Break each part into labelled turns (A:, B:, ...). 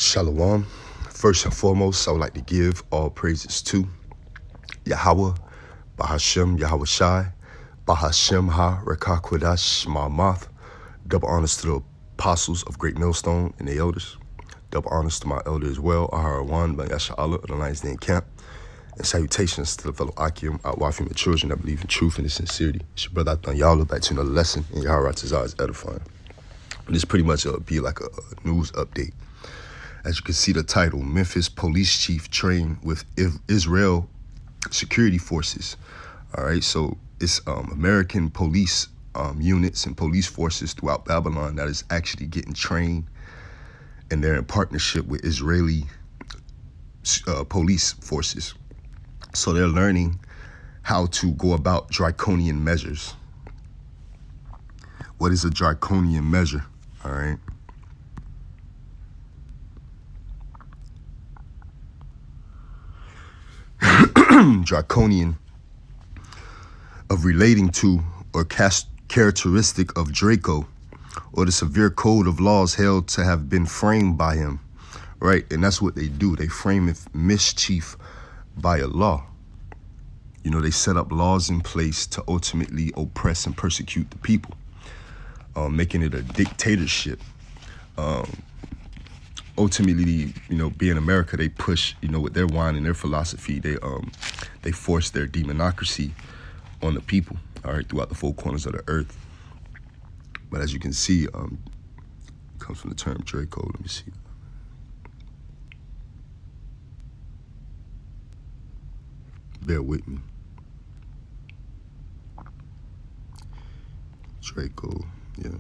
A: Shalom. First and foremost, I would like to give all praises to Yahweh, Bahashem Yahweh Shai, Bahashem Ha Rekah Kodash Ma'amath. Double honors to the apostles of Great Millstone and the elders. Double honors to my elder as well, Aharawan Ben Yasha Allah of the Lions Den Camp. And salutations to the fellow Akim, Outwafim, the children that believe in truth and in sincerity. It's your brother Athan Yalo back to another lesson in Yahweh Tazar is edifying. This pretty much be like a news update. As you can see the title, Memphis police chief trained with Israel security forces. All right, so it's American police units and police forces throughout Babylon that is actually getting trained, and they're in partnership with Israeli police forces. So they're learning how to go about draconian measures. What is a draconian measure? All right. Draconian of relating to or characteristic of Draco, or the severe code of laws held to have been framed by him, right? And that's what they do. They frame mischief by a law. You know, they set up laws in place to ultimately oppress and persecute the people, making it a dictatorship. Ultimately, you know, being America, they push, you know, with their wine and their philosophy, they force their democracy on the people, all right, throughout the four corners of the earth. But as you can see, it comes from the term Draco. Let me see. Bear with me. Draco, yeah.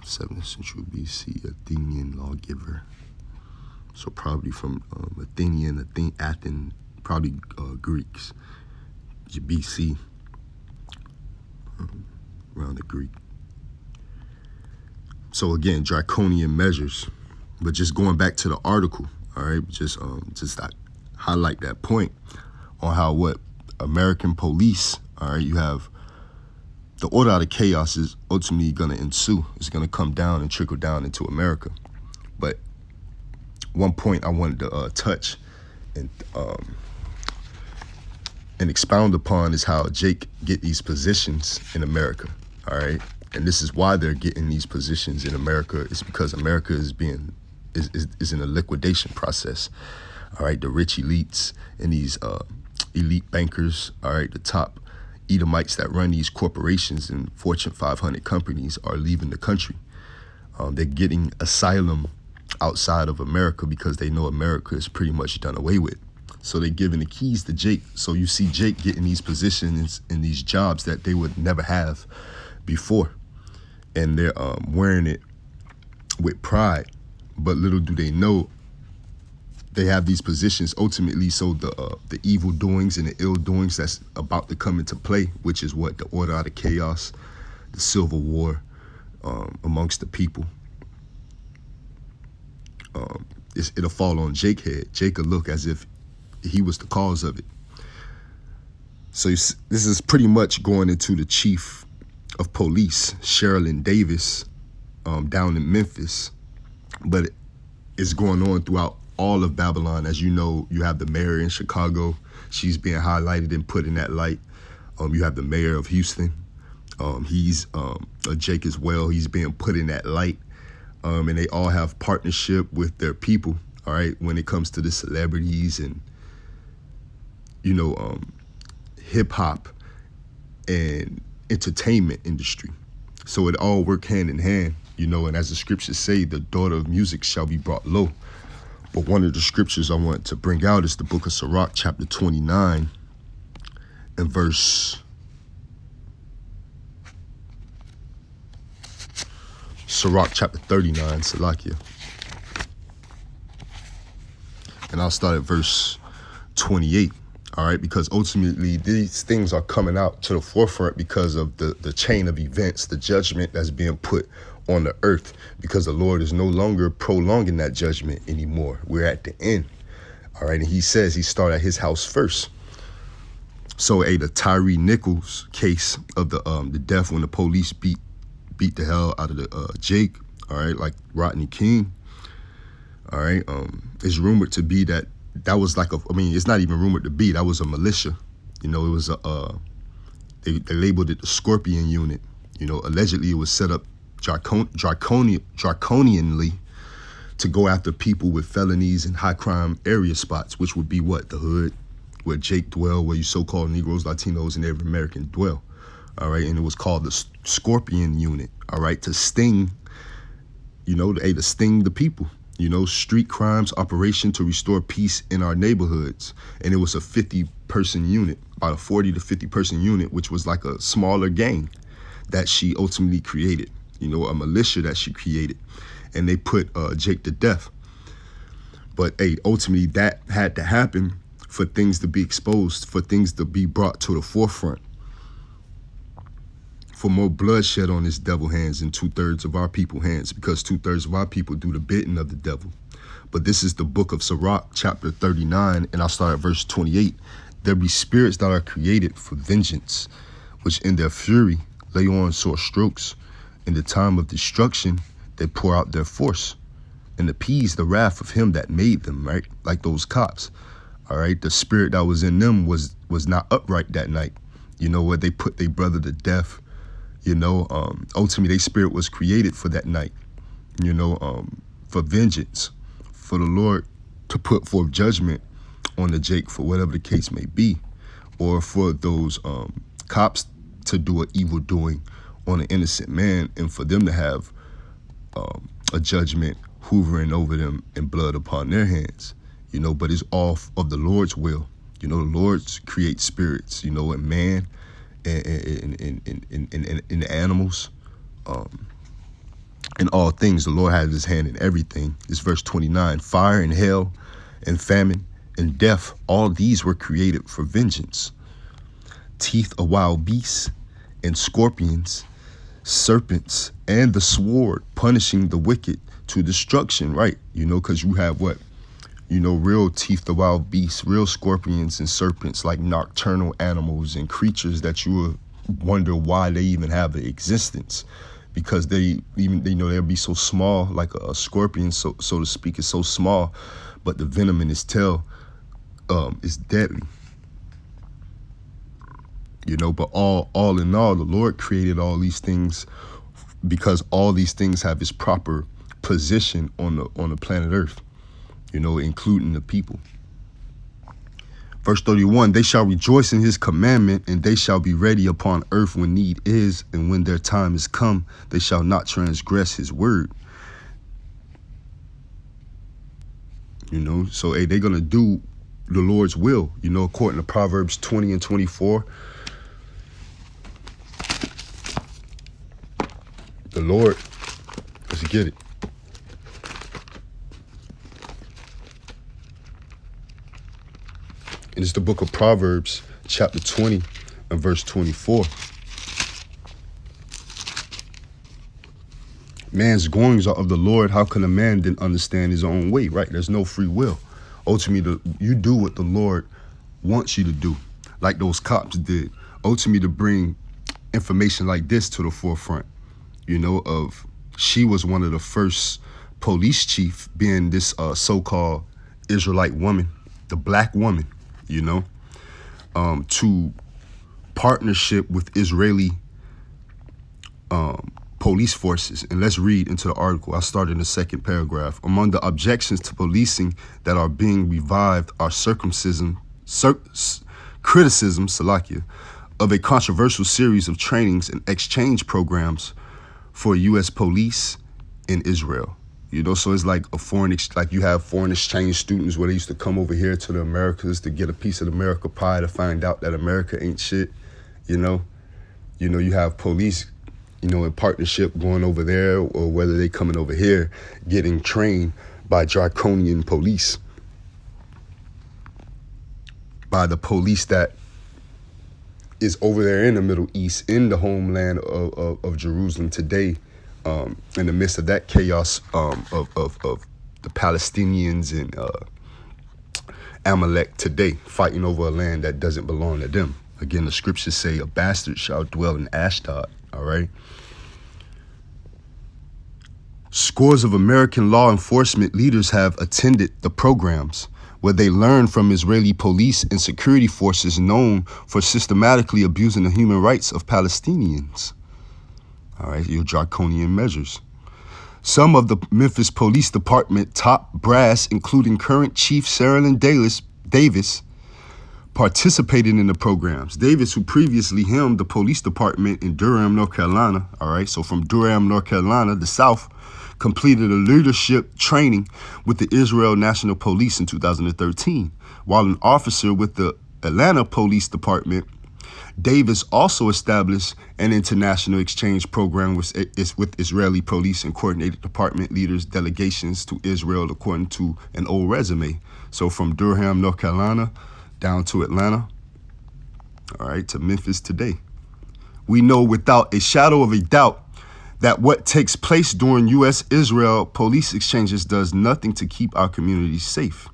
A: 7th century BC, Athenian lawgiver. So probably from Athens, probably Greeks, BC, around the Greek. So again, draconian measures. But just going back to the article, all right, just highlight that point on how what American police, all right, you have the order out of chaos is ultimately going to ensue. It's going to come down and trickle down into America. But one point I wanted to touch and expound upon is how Jake get these positions in America. All right, and this is why they're getting these positions in America. It's because America is in a liquidation process. All right, the rich elites and these elite bankers. All right, the top Edomites that run these corporations and Fortune 500 companies are leaving the country. They're getting asylum outside of America because they know America is pretty much done away with. So they're giving the keys to Jake. So you see Jake getting these positions in these jobs that they would never have before. And they're wearing it with pride. But little do they know, they have these positions ultimately so the evil doings and the ill doings that's about to come into play, which is what the order out of chaos, the civil war amongst the people. It'll fall on Jake's head. Jake will look as if he was the cause of it. So this is pretty much going into the chief of police, Sherilyn Davis, down in Memphis. But it's going on throughout all of Babylon. As you know, you have the mayor in Chicago. She's being highlighted and put in that light. You have the mayor of Houston. He's Jake as well. He's being put in that light. And they all have partnership with their people, all right, when it comes to the celebrities and, you know, hip-hop and entertainment industry. So it all work hand in hand, you know, and as the scriptures say, the daughter of music shall be brought low. But one of the scriptures I want to bring out is the book of Sirach, chapter 29, and verse Sirach, chapter 39, Salakia. And I'll start at verse 28, all right? Because ultimately, these things are coming out to the forefront because of the chain of events, the judgment that's being put on the earth, because the Lord is no longer prolonging that judgment anymore. We're at the end. All right. And he says he started at his house first. So the Tyree Nichols case of the death when the police beat the hell out of the Jake, all right, like Rodney King. All right. It's rumored to be that was like it's not even rumored to be, that was a militia. You know, it was they labeled it the Scorpion Unit. You know, allegedly it was set up draconianly to go after people with felonies and high crime area spots, which would be what? The hood, where Jake dwell, where you so-called Negroes, Latinos, and every American dwell. All right. And it was called the Scorpion Unit. All right. To sting, to sting the people. You know, street crimes operation to restore peace in our neighborhoods. And it was a 50-person unit, about a 40 to 50-person unit, which was like a smaller gang that she ultimately created, a militia that she created. And they put Jake to death. But ultimately that had to happen for things to be exposed, for things to be brought to the forefront. For more bloodshed on his devil hands and 2/3 of our people hands, because 2/3 of our people do the bidding of the devil. But this is the book of Sirach, chapter 39, and I'll start at verse 28. There be spirits that are created for vengeance, which in their fury lay on sore strokes. In the time of destruction, they pour out their force and appease the wrath of him that made them, right? Like those cops, all right? The spirit that was in them was not upright that night. Where they put their brother to death. Ultimately, their spirit was created for that night, for vengeance, for the Lord to put forth judgment on the Jake for whatever the case may be, or for those cops to do an evil doing on an innocent man, and for them to have a judgment hoovering over them and blood upon their hands, but it's all of the Lord's will. The Lord creates spirits, and man, in the animals, in all things. The Lord has his hand in everything. It's verse 29. Fire and hell and famine and death, all these were created for vengeance. Teeth of wild beasts and scorpions, serpents, and the sword, punishing the wicked to destruction, right? Because you have what? Real teeth of wild beasts, real scorpions and serpents, like nocturnal animals and creatures that you would wonder why they even have an existence, because they'll be so small, like a scorpion, so to speak, is so small, but the venom in his tail is deadly. But all in all, the Lord created all these things because all these things have its proper position on the planet Earth. Including the people. Verse 31, they shall rejoice in his commandment, and they shall be ready upon earth when need is, and when their time is come, they shall not transgress his word. So they're going to do the Lord's will, according to Proverbs 20 and 24. The Lord, let's get it. And it's the book of Proverbs, chapter 20 and verse 24. Man's goings are of the Lord. How can a man then understand his own way, right? There's no free will. Ultimately, you do what the Lord wants you to do, like those cops did. Ultimately, to bring information like this to the forefront, she was one of the first police chief, being this so-called Israelite woman, the black woman, to partnership with Israeli police forces. And let's read into the article. I started in the second paragraph. Among the objections to policing that are being revived are criticism, Salakia, of a controversial series of trainings and exchange programs for U.S. police in Israel. So it's like like you have foreign exchange students where they used to come over here to the Americas to get a piece of the America pie, to find out that America ain't shit. You have police, in partnership going over there, or whether they coming over here getting trained by draconian police, by the police that is over there in the Middle East, in the homeland of Jerusalem today. In the midst of that chaos of the Palestinians and Amalek today, fighting over a land that doesn't belong to them. Again, the scriptures say a bastard shall dwell in Ashdod, all right? Scores of American law enforcement leaders have attended the programs, where they learn from Israeli police and security forces known for systematically abusing the human rights of Palestinians. All right, your draconian measures. Some of the Memphis Police Department top brass, including current Chief Sherilyn Davis, participated in the programs. Davis, who previously helmed the police department in Durham, North Carolina, all right, so from Durham, North Carolina, the South, completed a leadership training with the Israel National Police in 2013. While an officer with the Atlanta Police Department, Davis also established an international exchange program with Israeli police and coordinated department leaders' delegations to Israel according to an old resume. So from Durham, North Carolina, down to Atlanta, all right, to Memphis today. We know without a shadow of a doubt that what takes place during U.S.-Israel police exchanges does nothing to keep our communities safe.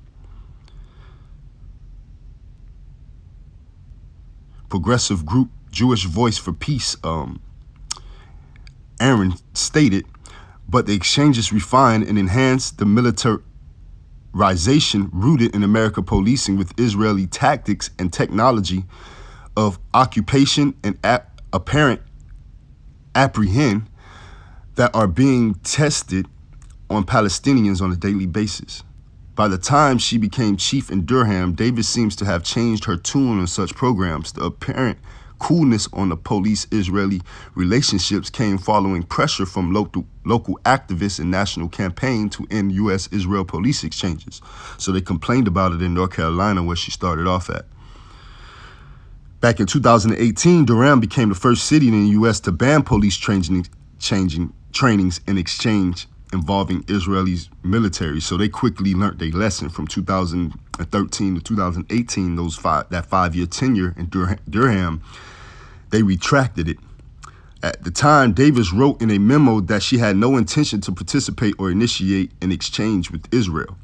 A: Progressive group Jewish Voice for Peace, Aaron stated, but the exchanges refine and enhance the militarization rooted in American policing with Israeli tactics and technology of occupation and apparent apprehend that are being tested on Palestinians on a daily basis. By the time she became chief in Durham, Davis seems to have changed her tune on such programs. The apparent coolness on the police-Israeli relationships came following pressure from local activists and national campaign to end U.S.-Israel police exchanges. So they complained about it in North Carolina, where she started off at. Back in 2018, Durham became the first city in the U.S. to ban police trainings in exchange involving Israeli's military. So they quickly learned their lesson from 2013 to 2018, that 5-year tenure in Durham. They retracted it. At the time, Davis wrote in a memo that she had no intention to participate or initiate an exchange with Israel,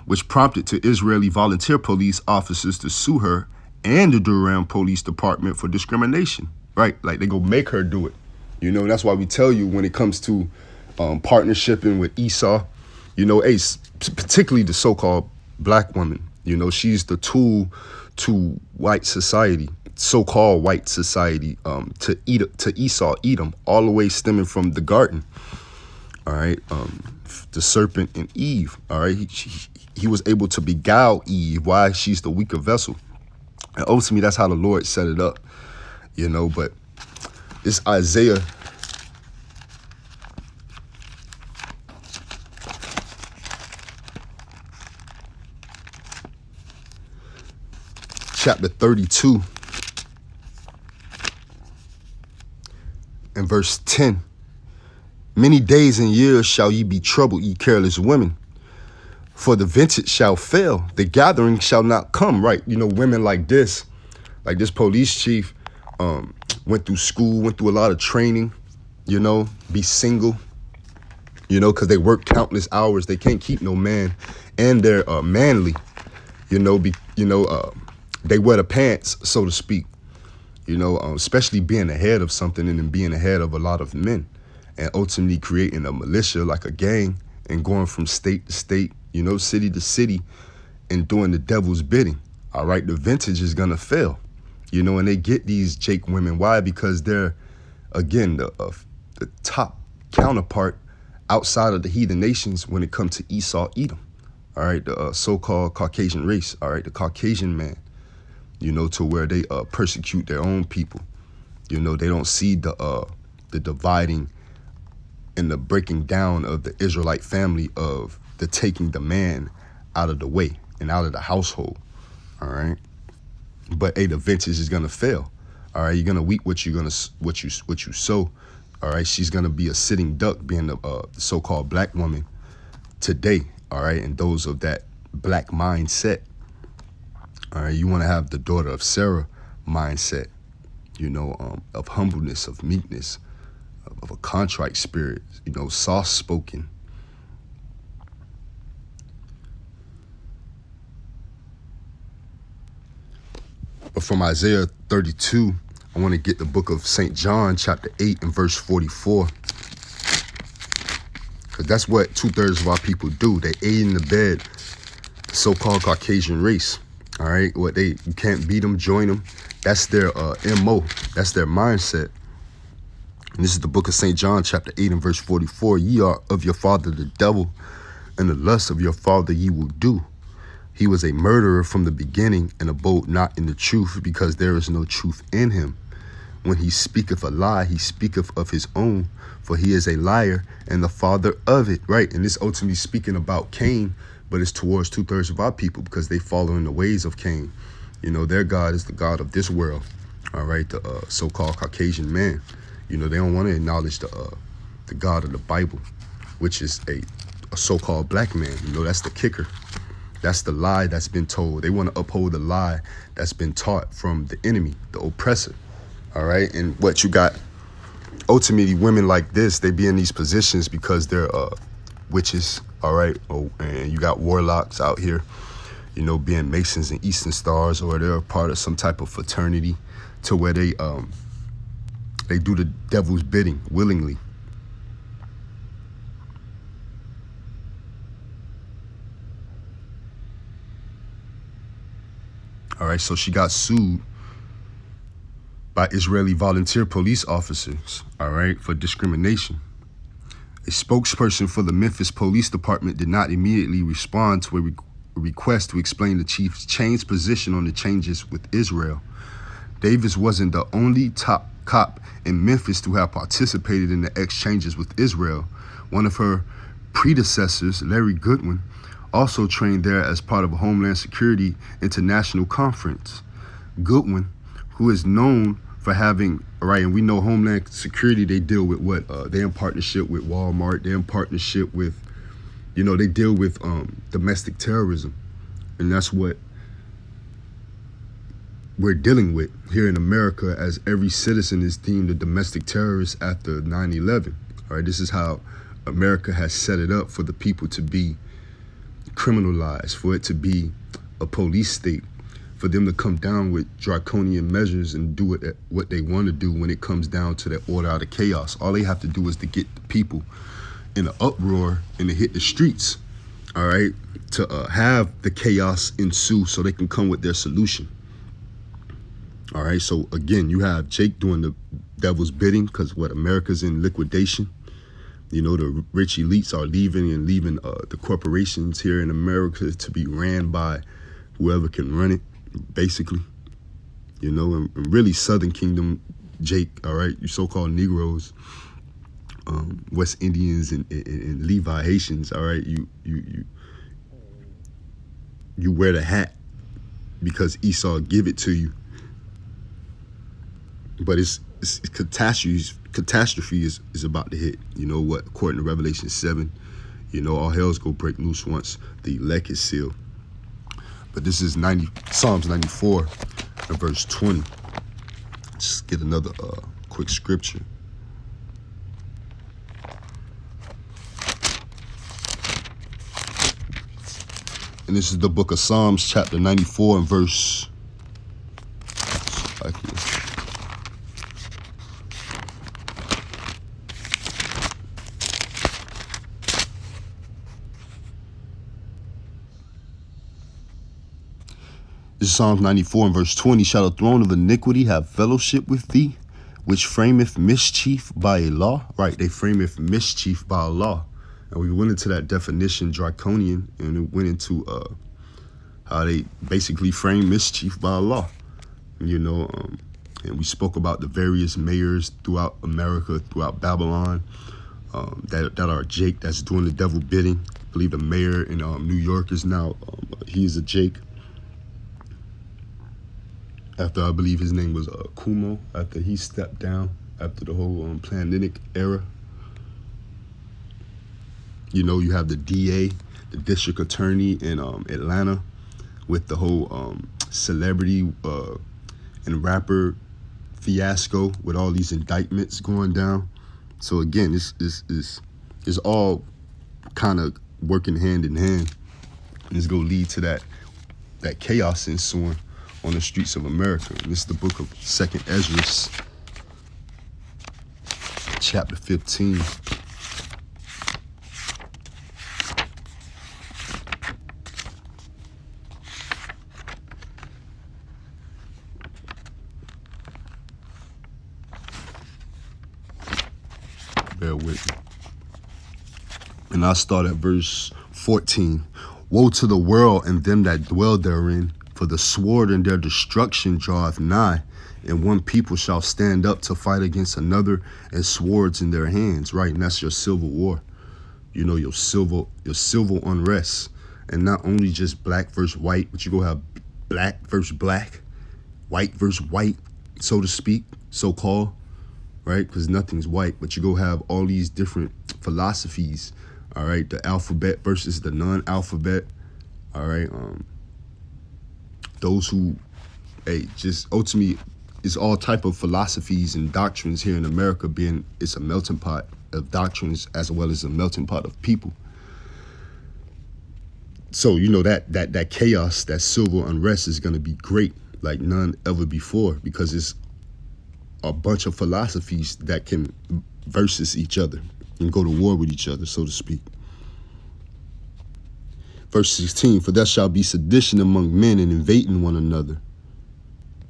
A: which prompted to Israeli volunteer police officers to sue her and the Durham Police Department for discrimination, right? Like they go make her do it. You know, that's why we tell you when it comes to partnershiping with Esau, you know, Ace, particularly the so-called black woman, you know, she's the tool to white society, so-called white society, to Esau, Edom, all the way stemming from the garden. All right, the serpent and Eve. All right, he was able to beguile Eve. Why? She's the weaker vessel. And ultimately, that's how the Lord set it up, you know. But this Isaiah chapter 32 and verse 10. Many days and years shall ye be troubled, ye careless women, for the vintage shall fail, the gathering shall not come. Right, you know, women like this police chief went through school, went through a lot of training, you know, be single, you know, because they work countless hours. They can't keep no man, and they're manly, you know, they wear the pants, so to speak, you know, especially being ahead of something and then being ahead of a lot of men and ultimately creating a militia like a gang and going from state to state, you know, city to city and doing the devil's bidding. All right, the vintage is going to fail, you know, and they get these Jake women. Why? Because they're, again, the top counterpart outside of the heathen nations when it comes to Esau, Edom. All right, the so-called Caucasian race. All right, the Caucasian man. You know, to where they persecute their own people. You know, they don't see the dividing and the breaking down of the Israelite family, of the taking the man out of the way and out of the household. All right, but hey, the vintage is gonna fail. All right, you're gonna reap what you sow. All right, she's gonna be a sitting duck, being the so-called black woman today. All right, and those of that black mindset. All right, you want to have the daughter of Sarah mindset, you know, of humbleness, of meekness, of a contrite spirit, you know, soft-spoken. But from Isaiah 32, I want to get the book of St. John, chapter 8 and verse 44. Because that's what 2/3 of our people do. They aid in the bed, the so-called Caucasian race. All right, you can't beat them, join them. That's their MO. That's their mindset. And this is the book of St. John, chapter 8 and verse 44. Ye are of your father the devil, and the lust of your father ye will do. He was a murderer from the beginning, and abode not in the truth, because there is no truth in him. When he speaketh a lie, he speaketh of his own, for he is a liar and the father of it. Right, and this ultimately speaking about Cain, but it's towards 2/3 of our people, because they follow in the ways of Cain. You know, their God is the God of this world. All right, the so-called Caucasian man. You know, they don't want to acknowledge the God of the Bible, which is a so-called black man. You know, that's the kicker. That's the lie that's been told. They want to uphold the lie that's been taught from the enemy, the oppressor. All right. And what you got, ultimately, women like this, they be in these positions because they're witches. All right. Oh, and you got warlocks out here, you know, being Masons and Eastern Stars, or they're a part of some type of fraternity to where they do the devil's bidding willingly. All right, so she got sued by Israeli volunteer police officers, all right, for discrimination. A spokesperson for the Memphis Police Department did not immediately respond to a request to explain the chief's changed position on the changes with Israel. Davis wasn't the only top cop in Memphis to have participated in the exchanges with Israel. One of her predecessors, Larry Goodwin, also trained there as part of a Homeland Security International Conference. Goodwin, who is known for having, right, and we know Homeland Security, they deal with what? They're in partnership with Walmart. They're in partnership with, you know, they deal with domestic terrorism. And that's what we're dealing with here in America, as every citizen is deemed a domestic terrorist after 9/11. All right, this is how America has set it up for the people to be criminalized, for it to be a police state, for them to come down with draconian measures and do what they want to do when it comes down to that order out of chaos. All they have to do is to get the people in an uproar and to hit the streets, all right, to have the chaos ensue so they can come with their solution. All right, so again, you have Jake doing the devil's bidding, because what, America's in liquidation. You know, the rich elites are leaving the corporations here in America to be ran by whoever can run it, basically. You know, and really Southern Kingdom, Jake, all right, you so-called Negroes, West Indians and Levi Haitians, all right, you wear the hat because Esau give it to you. But it's catastrophe is about to hit. You know what? According to Revelation 7, you know, all hell's gonna break loose once the elect is sealed. But this is Psalms 94 and verse 20. Just get another quick scripture. And this is the book of Psalms, chapter 94 and verse. This is Psalms 94 and verse 20. Shall the throne of iniquity have fellowship with thee, which frameth mischief by a law? Right, they frameth mischief by a law. And we went into that definition, draconian, and it went into how they basically frame mischief by a law. You know, and we spoke about the various mayors throughout America, throughout Babylon, that are Jake, that's doing the devil bidding. I believe the mayor in New York is now, he's a Jake. After, I believe his name was Kumo, after he stepped down, after the whole pandemic era. You know, you have the DA, the district attorney in Atlanta, with the whole celebrity and rapper fiasco with all these indictments going down. So again, this is all kind of working hand in hand. And it's going to lead to that chaos ensuing on the streets of America. And this is the book of 2nd Ezra, chapter 15. bear with me. And I'll start at verse 14. Woe to the world and them that dwell therein, for the sword and their destruction draweth nigh, and one people shall stand up to fight against another, and swords in their hands. Right, and that's your civil war. You know, your civil unrest. And not only just black versus white, but you go have black versus black, white versus white, so to speak, so-called, right? Because nothing's white, but you go have all these different philosophies, all right? The alphabet versus the non-alphabet, all right? Those who, just ultimately, it's all type of philosophies and doctrines here in America it's a melting pot of doctrines as well as a melting pot of people. So, you know, that chaos, that civil unrest is going to be great like none ever before, because it's a bunch of philosophies that can versus each other and go to war with each other, so to speak. Verse 16, for there shall be sedition among men and invading one another.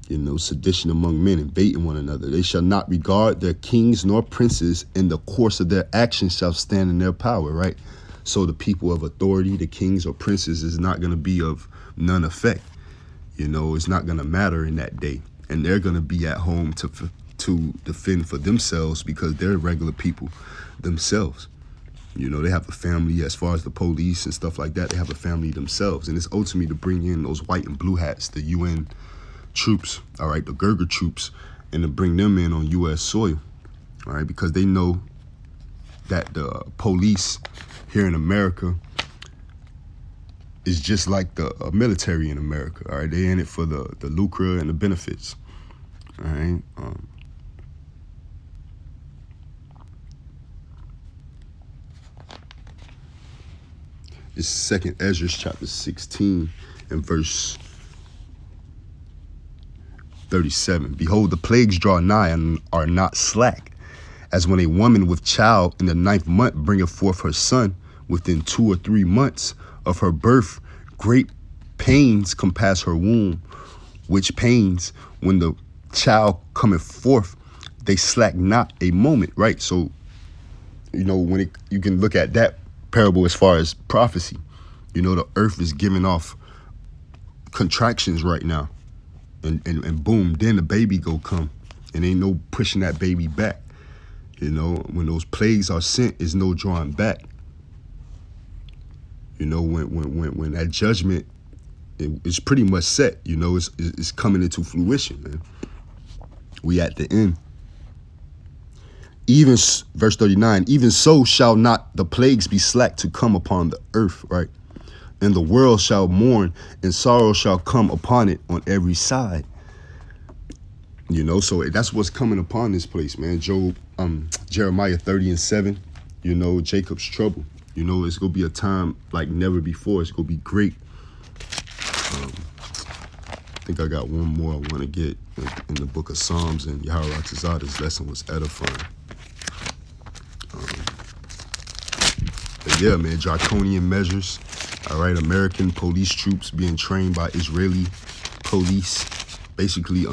A: You know, sedition among men, invading one another. They shall not regard their kings nor princes, and the course of their actions shall stand in their power, right? So the people of authority, the kings or princes, is not going to be of none effect. You know, it's not going to matter in that day. And they're going to be at home to defend for themselves, because they're regular people themselves. You know, they have a family. As far as the police and stuff like that, they have a family themselves. And it's ultimately to bring in those white and blue hats, the UN troops, all right, the Gurger troops, and to bring them in on U.S. soil, all right, because they know that the police here in America is just like the military in America, all right? They're in it for the lucre and the benefits, all right? It's 2nd Ezra chapter 16 and verse 37. Behold, the plagues draw nigh and are not slack, as when a woman with child in the 9th month bringeth forth her son, within 2 or 3 months of her birth, great pains compass her womb, which pains, when the child cometh forth, they slack not a moment, right? So, you know, you can look at that parable as far as prophecy. You know, the earth is giving off contractions right now. And boom, then the baby go come. And ain't no pushing that baby back. You know, when those plagues are sent, is no drawing back. You know, when that judgment is pretty much set, you know, it's coming into fruition, man. We at the end. Even, verse 39, even so shall not the plagues be slack to come upon the earth, right? And the world shall mourn, and sorrow shall come upon it on every side. You know, so that's what's coming upon this place, man. Jeremiah 30 and 7, you know, Jacob's trouble. You know, it's going to be a time like never before. It's going to be great. I think I got one more I want to get in the book of Psalms, and Yahweh Tazada's lesson was edifying. But yeah, man, draconian measures. All right, American police troops being trained by Israeli police, basically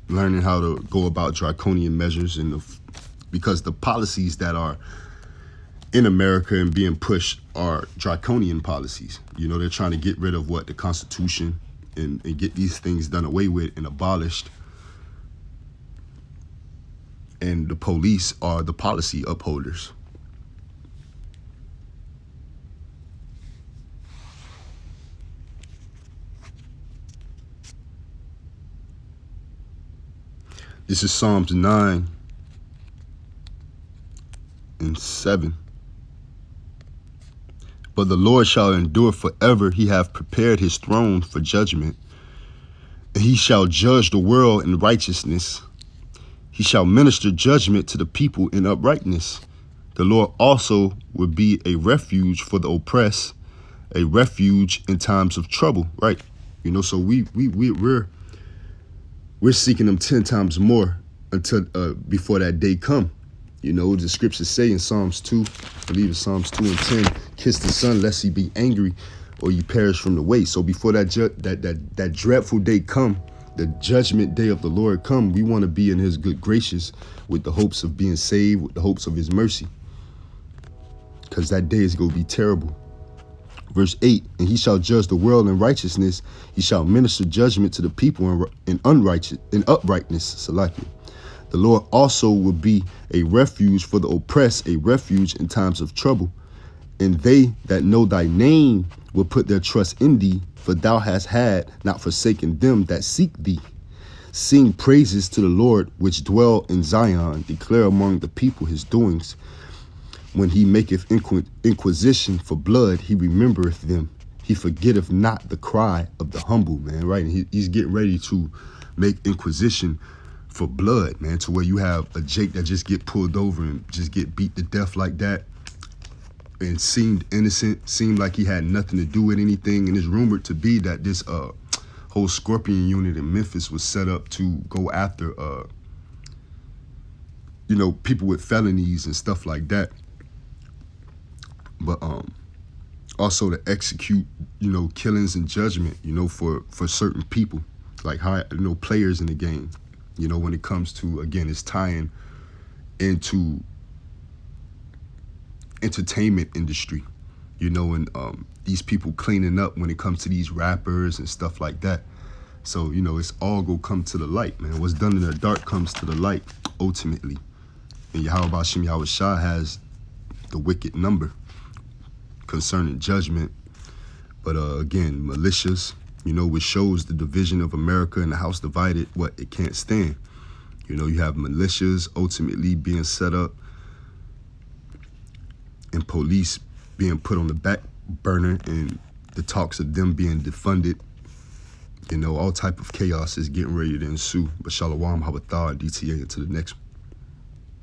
A: learning how to go about draconian measures, because the policies that are in America and being pushed are draconian policies. You know, they're trying to get rid of the Constitution and get these things done away with and abolished. And the police are the policy upholders. This is Psalms 9 and 7. But the Lord shall endure forever. He hath prepared his throne for judgment. And he shall judge the world in righteousness. He shall minister judgment to the people in uprightness. The Lord also will be a refuge for the oppressed, a refuge in times of trouble, right? You know, so we're seeking them 10 times more until before that day come. You know, the scriptures say in Psalms 2, I believe it's Psalms 2 and 10, kiss the son lest he be angry or you perish from the way. So before that dreadful day come, the judgment day of the Lord come, we want to be in his good graces with the hopes of being saved, with the hopes of his mercy. Because that day is going to be terrible. Verse 8, and he shall judge the world in righteousness. He shall minister judgment to the people in uprightness. Salakia. The Lord also will be a refuge for the oppressed, a refuge in times of trouble. And they that know thy name will put their trust in thee, for thou hast not forsaken them that seek thee. Sing praises to the Lord which dwell in Zion. Declare among the people his doings. When he maketh inquisition for blood, he remembereth them. He forgetteth not the cry of the humble, man, right? And he's getting ready to make inquisition for blood, man, to where you have a Jake that just get pulled over and just get beat to death like that and seemed innocent, seemed like he had nothing to do with anything. And it's rumored to be that this whole Scorpion unit in Memphis was set up to go after, people with felonies and stuff like that. But also to execute, killings and judgment, for certain people, like players in the game, when it comes to, again, it's tying into entertainment industry, and these people cleaning up when it comes to these rappers and stuff like that. So, it's all gonna come to the light, man. What's done in the dark comes to the light ultimately. And Yahweh Bashim Yahweh Shah has the wicked number concerning judgment. But again, militias, which shows the division of America and the house divided, what it can't stand. You have militias ultimately being set up and police being put on the back burner and the talks of them being defunded. All type of chaos is getting ready to ensue. But Shalom, Habathah, DTA, until the next one.